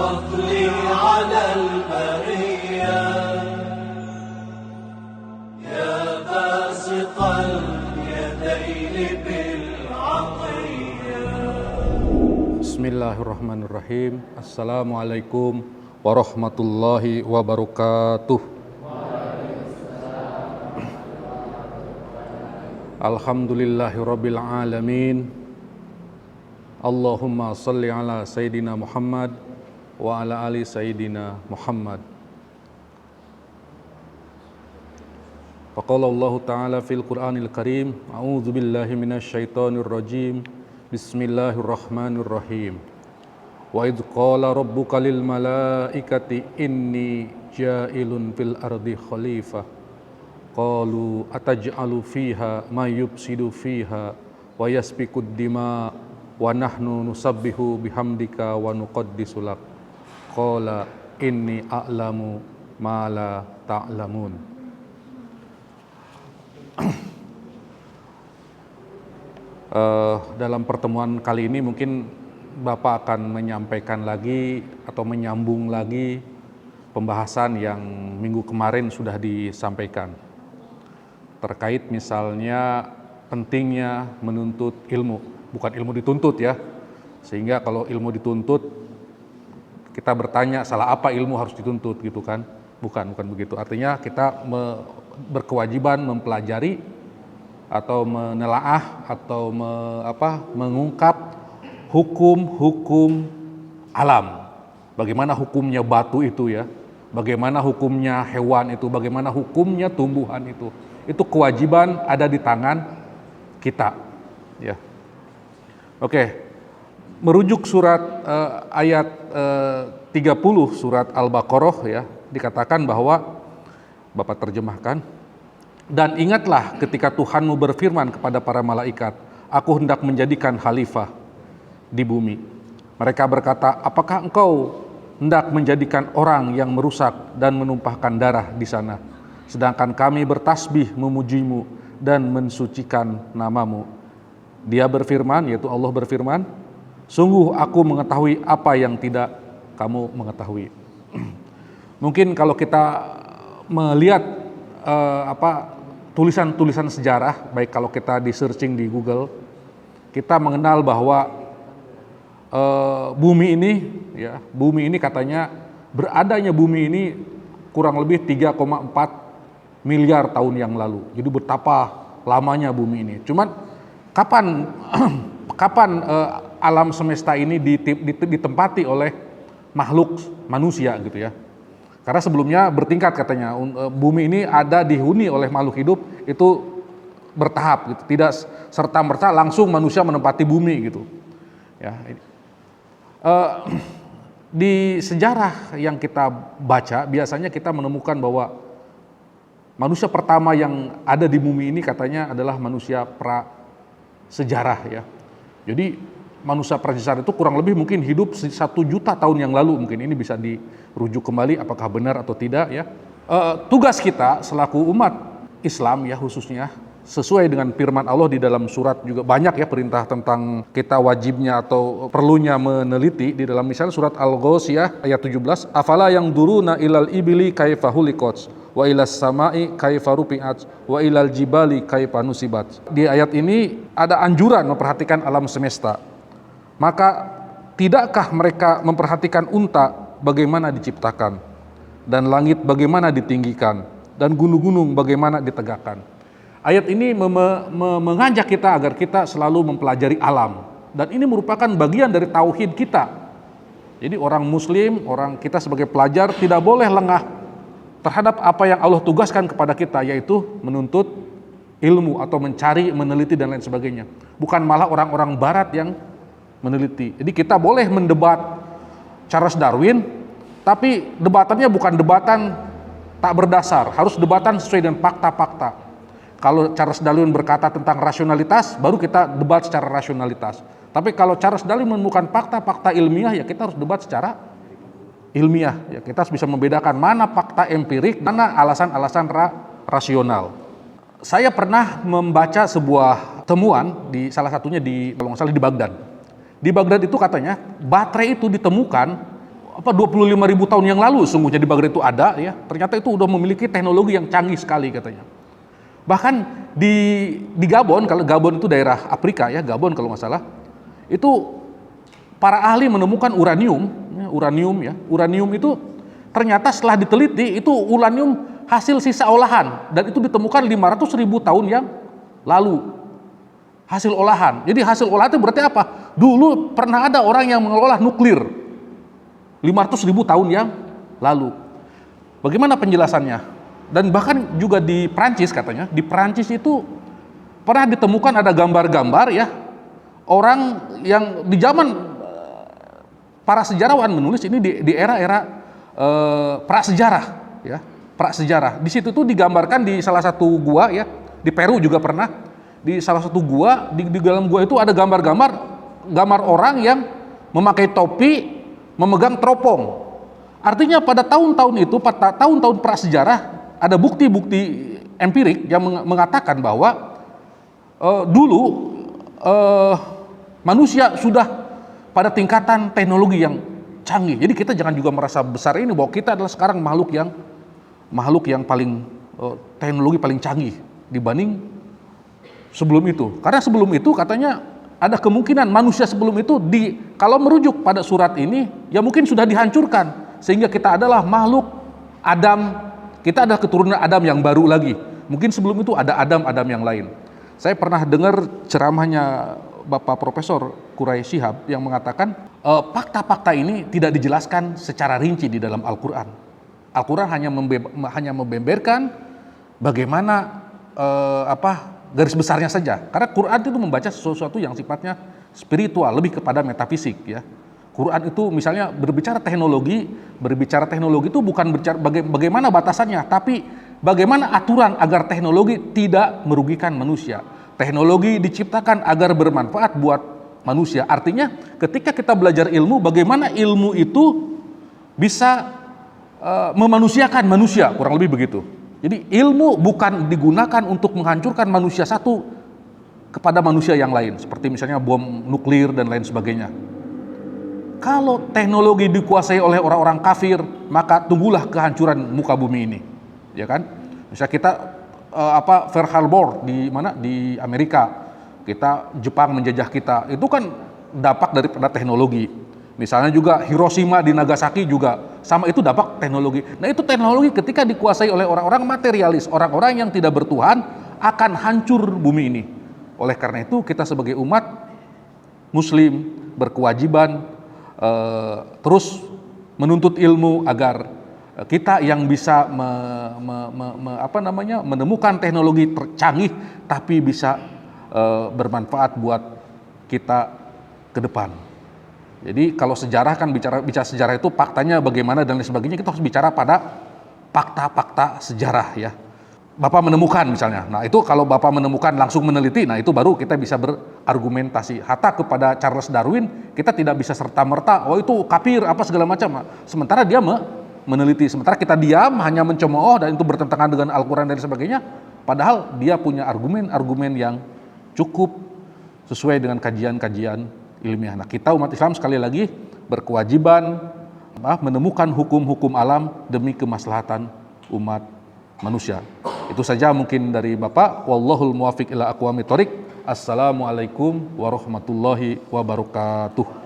الفضل على البرية يا باسط اليدين بالعطية. Bismillahirrahmanirrahim. Assalamualaikum warahmatullahi wabarakatuh. Alhamdulillahirabbil alamin. Allahumma shalli ala sayyidina Muhammad wa ala ali sayyidina Muhammad. Faqala Allah ta'ala fil Qur'anil Karim, a'udzu billahi minasyaitonir rajim. Bismillahirrahmanirrahim. Wa idz qala rabbuka lil malaikati inni ja'ilun fil ardi khalifah. Qalu ataj'alu fiha ma yufsidu fiha wa yasfikud dima wa nahnu nusabbihu bihamdika wa nuqaddisu lak. Qala inni a'lamu ma la ta'lamun. Dalam pertemuan kali ini mungkin Bapak akan menyampaikan lagi atau menyambung lagi pembahasan yang minggu kemarin sudah disampaikan terkait misalnya pentingnya menuntut ilmu, bukan ilmu dituntut ya, sehingga kalau ilmu dituntut kita bertanya salah apa ilmu harus dituntut gitu kan, bukan begitu. Artinya kita berkewajiban mempelajari atau menelaah atau mengungkap hukum-hukum alam, bagaimana hukumnya batu itu ya, bagaimana hukumnya hewan itu, bagaimana hukumnya tumbuhan itu kewajiban ada di tangan kita ya. Oke, merujuk surat ayat 30 surat Al-Baqarah ya, dikatakan bahwa Bapak terjemahkan, dan ingatlah ketika Tuhanmu berfirman kepada para malaikat, aku hendak menjadikan khalifah di bumi. Mereka berkata, apakah engkau hendak menjadikan orang yang merusak dan menumpahkan darah di sana, sedangkan kami bertasbih memujimu dan mensucikan namamu. Dia berfirman, yaitu Allah berfirman, sungguh aku mengetahui apa yang tidak kamu mengetahui. Mungkin kalau kita melihat tulisan-tulisan sejarah, baik kalau kita di searching di Google, kita mengenal bahwa bumi ini katanya beradanya bumi ini kurang lebih 3,4 miliar tahun yang lalu. Jadi betapa lamanya bumi ini. Cuman kapan alam semesta ini ditempati oleh makhluk manusia gitu ya. Karena sebelumnya bertingkat katanya, bumi ini ada dihuni oleh makhluk hidup itu bertahap gitu, tidak serta-merta langsung manusia menempati bumi gitu. Ya. Di sejarah yang kita baca biasanya kita menemukan bahwa manusia pertama yang ada di bumi ini katanya adalah manusia prasejarah ya. Jadi manusia prasejarah itu kurang lebih mungkin hidup 1 juta tahun yang lalu, mungkin ini bisa dirujuk kembali apakah benar atau tidak ya. Tugas kita selaku umat Islam ya khususnya, sesuai dengan firman Allah di dalam surat juga banyak ya perintah tentang kita wajibnya atau perlunya meneliti. Di dalam misalnya surat Al-Ghasyiyah ayat 17, afala yang duruna ilal ibili kaifa huliqat wa ilas samai kaifa rufi'at wa ilal jibali kaifa nusibat. Di ayat ini ada anjuran memperhatikan alam semesta. Maka tidakkah mereka memperhatikan unta bagaimana diciptakan, dan langit bagaimana ditinggikan, dan gunung-gunung bagaimana ditegakkan. Ayat ini mengajak kita agar kita selalu mempelajari alam, dan ini merupakan bagian dari tauhid kita. Jadi orang muslim, orang kita sebagai pelajar tidak boleh lengah terhadap apa yang Allah tugaskan kepada kita, yaitu menuntut ilmu atau mencari, meneliti dan lain sebagainya. Bukan malah orang-orang barat yang meneliti. Jadi kita boleh mendebat Charles Darwin, tapi debatannya bukan debatan tak berdasar, harus debatan sesuai dengan fakta-fakta. Kalau Charles Darwin berkata tentang rasionalitas, baru kita debat secara rasionalitas. Tapi kalau Charles Darwin menemukan fakta-fakta ilmiah, ya kita harus debat secara ilmiah. Ya, kita harus bisa membedakan mana fakta empirik, mana alasan-alasan rasional. Saya pernah membaca sebuah temuan di salah satunya kalau nggak salah di Baghdad. Di Baghdad itu katanya baterai itu ditemukan 25.000 tahun yang lalu sungguhnya di Baghdad itu ada ya. Ternyata itu udah memiliki teknologi yang canggih sekali katanya. Bahkan di Gabon, kalau Gabon itu daerah Afrika ya, Gabon kalau nggak salah, itu para ahli menemukan uranium ya. Uranium itu ternyata setelah diteliti itu uranium hasil sisa olahan dan itu ditemukan 500.000 tahun yang lalu. Hasil olahan. Jadi hasil olahan itu berarti apa? Dulu pernah ada orang yang mengelola nuklir 500.000 tahun yang lalu. Bagaimana penjelasannya? Dan bahkan juga di Prancis katanya, di Prancis itu pernah ditemukan ada gambar-gambar ya, orang yang di zaman para sejarawan menulis ini di era-era prasejarah ya, prasejarah. Di situ tuh digambarkan di salah satu gua ya, di Peru juga pernah, di salah satu gua, di dalam gua itu ada gambar orang yang memakai topi, memegang teropong. Artinya pada tahun-tahun itu, pada tahun-tahun prasejarah, ada bukti-bukti empirik yang mengatakan bahwa dulu manusia sudah pada tingkatan teknologi yang canggih. Jadi kita jangan juga merasa besar ini bahwa kita adalah sekarang makhluk yang paling teknologi paling canggih dibanding sebelum itu. Karena sebelum itu katanya ada kemungkinan manusia sebelum itu kalau merujuk pada surat ini ya mungkin sudah dihancurkan sehingga kita adalah makhluk Adam, kita adalah keturunan Adam yang baru lagi. Mungkin sebelum itu ada Adam yang lain. Saya pernah dengar ceramahnya Bapak Profesor Quraish Shihab yang mengatakan fakta-fakta ini tidak dijelaskan secara rinci di dalam Al-Quran. Al-Quran hanya membeberkan bagaimana garis besarnya saja. Karena Quran itu membaca sesuatu yang sifatnya spiritual, lebih kepada metafisik ya. Quran itu misalnya berbicara teknologi itu bukan berbicara bagaimana batasannya, tapi bagaimana aturan agar teknologi tidak merugikan manusia. Teknologi diciptakan agar bermanfaat buat manusia. Artinya ketika kita belajar ilmu, bagaimana ilmu itu bisa memanusiakan manusia, kurang lebih begitu. Jadi ilmu bukan digunakan untuk menghancurkan manusia satu kepada manusia yang lain, seperti misalnya bom nuklir dan lain sebagainya. Kalau teknologi dikuasai oleh orang-orang kafir, maka tunggulah kehancuran muka bumi ini, ya kan? Misalnya kita Pearl Harbor di Amerika, Jepang menjajah kita, itu kan dampak daripada teknologi. Misalnya juga Hiroshima di Nagasaki juga sama, itu dampak teknologi. Nah itu teknologi ketika dikuasai oleh orang-orang materialis, orang-orang yang tidak bertuhan, akan hancur bumi ini. Oleh karena itu kita sebagai umat muslim berkewajiban terus menuntut ilmu agar kita yang bisa menemukan teknologi tercanggih tapi bisa bermanfaat buat kita ke depan. Jadi kalau sejarah kan bicara sejarah itu faktanya bagaimana dan lain sebagainya, kita harus bicara pada fakta-fakta sejarah ya. Bapak menemukan misalnya, nah itu kalau Bapak menemukan langsung meneliti, nah itu baru kita bisa berargumentasi. Hatta kepada Charles Darwin kita tidak bisa serta-merta, oh itu kafir apa segala macam. Sementara dia meneliti, sementara kita diam hanya mencemooh dan itu bertentangan dengan Al-Quran dan sebagainya. Padahal dia punya argumen-argumen yang cukup sesuai dengan kajian-kajian ilmiah. Nah, kita umat Islam sekali lagi berkewajiban menemukan hukum-hukum alam demi kemaslahatan umat manusia. Itu saja mungkin dari Bapak. Wallahul muwaffiq ila aqwamit thoriq. Assalamualaikum warahmatullahi wabarakatuh.